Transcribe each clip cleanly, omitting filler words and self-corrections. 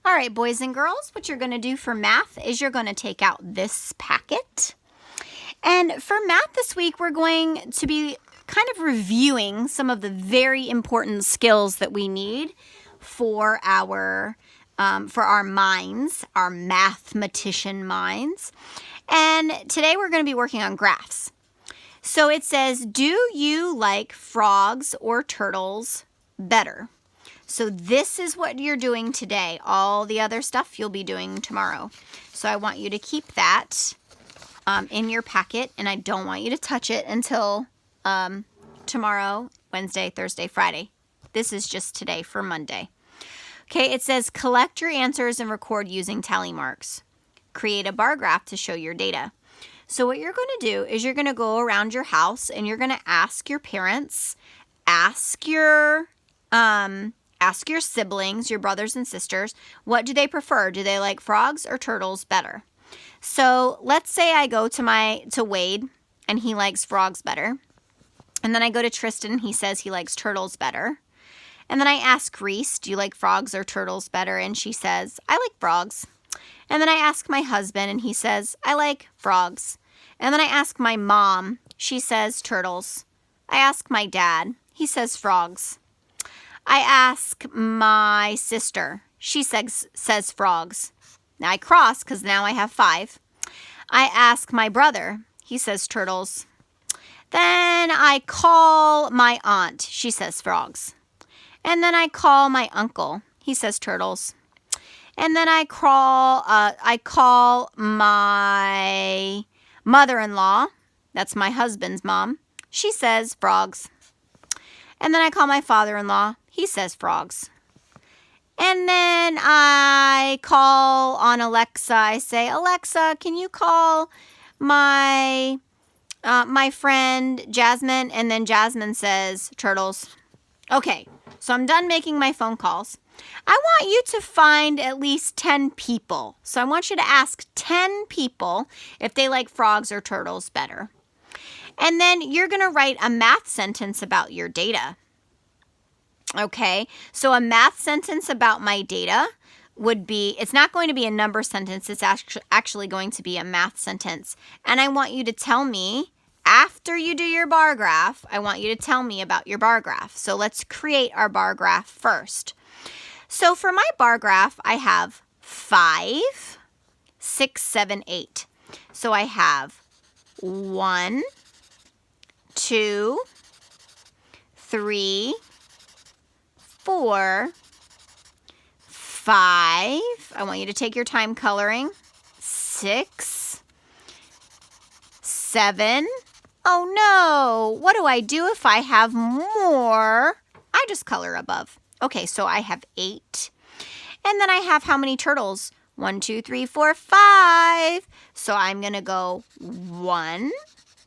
All right, boys and girls, what you're going to do for math is you're going to take out this packet. And for math this week, we're going to be kind of reviewing some of the very important skills that we need for our minds, our mathematician minds. And today we're going to be working on graphs. So it says, do you like frogs or turtles better? So this is what you're doing today. All the other stuff you'll be doing tomorrow. So I want you to keep that in your packet, and I don't want you to touch it until tomorrow, Wednesday, Thursday, Friday. This is just today for Monday. Okay, it says collect your answers and record using tally marks. Create a bar graph to show your data. So what you're going to do is you're going to go around your house and you're going to ask your parents, ask your siblings, your brothers and sisters, what do they prefer? Do they like frogs or turtles better? So let's say I go to Wade and he likes frogs better. And then I go to Tristan and he says he likes turtles better. And then I ask Reese, do you like frogs or turtles better? And she says, I like frogs. And then I ask my husband and he says, I like frogs. And then I ask my mom, she says turtles. I ask my dad, he says frogs. I ask my sister, she says frogs. Now I cross because now I have 5. I ask my brother, he says turtles. Then I call my aunt, she says frogs. And then I call my uncle, he says turtles. And then I call my mother-in-law, that's my husband's mom, she says frogs. And then I call my father-in-law, he says frogs. And then I call on Alexa, I say, Alexa, can you call my friend Jasmine? And then Jasmine says turtles. Okay, so I'm done making my phone calls. I want you to find at least 10 people. So I want you to ask 10 people if they like frogs or turtles better. And then you're going to write a math sentence about your data. Okay, so a math sentence about my data would be, it's not going to be a number sentence, it's actually going to be a math sentence. And I want you to tell me, after you do your bar graph, I want you to tell me about your bar graph. So let's create our bar graph first. So for my bar graph, I have 5, 6, 7, 8. So I have 1, 2, 3, 4, 5. I want you to take your time coloring. 6, 7. Oh no, what do I do if I have more? I just color above. Okay, so I have 8. And then I have how many turtles? 1, 2, 3, 4, 5. So I'm going to go 1.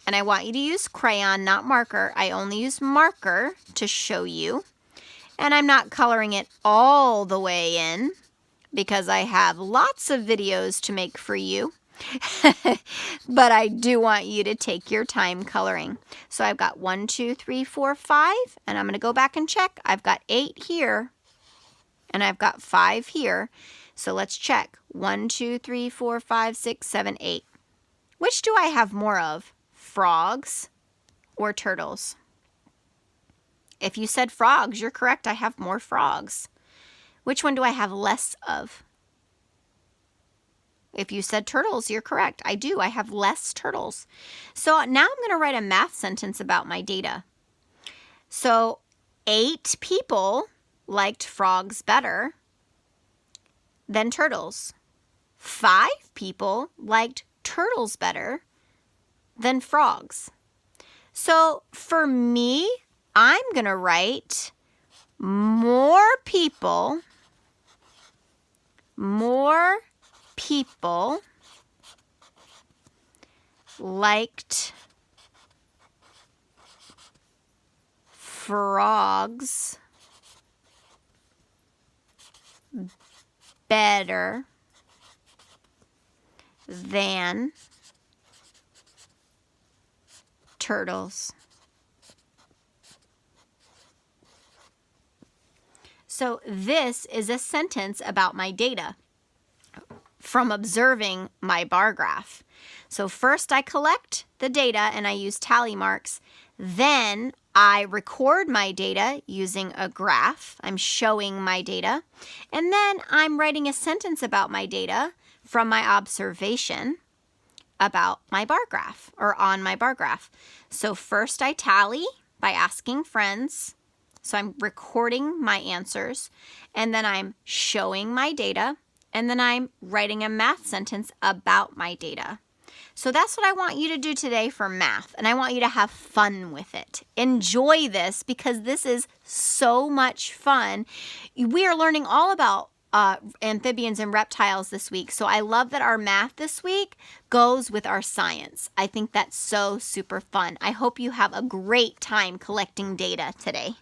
And I want you to use crayon, not marker. I only use marker to show you. And I'm not coloring it all the way in because I have lots of videos to make for you. But I do want you to take your time coloring. So I've got 1, 2, 3, 4, 5, and I'm going to go back and check. I've got 8 here, and I've got 5 here. So let's check. 1, 2, 3, 4, 5, 6, 7, 8. Which do I have more of? Frogs or turtles? If you said frogs, you're correct. I have more frogs. Which one do I have less of? If you said turtles, you're correct. I do. I have less turtles. So now I'm going to write a math sentence about my data. So 8 people liked frogs better than turtles. 5 people liked turtles better than frogs. So for me, I'm going to write more people liked frogs better than turtles. So this is a sentence about my data from observing my bar graph. So first I collect the data and I use tally marks. Then I record my data using a graph. I'm showing my data. And then I'm writing a sentence about my data from my observation about my bar graph or on my bar graph. So first I tally by asking friends. So I'm recording my answers, and then I'm showing my data, and then I'm writing a math sentence about my data. So that's what I want you to do today for math, and I want you to have fun with it. Enjoy this because this is so much fun. We are learning all about amphibians and reptiles this week, so I love that our math this week goes with our science. I think that's so super fun. I hope you have a great time collecting data today.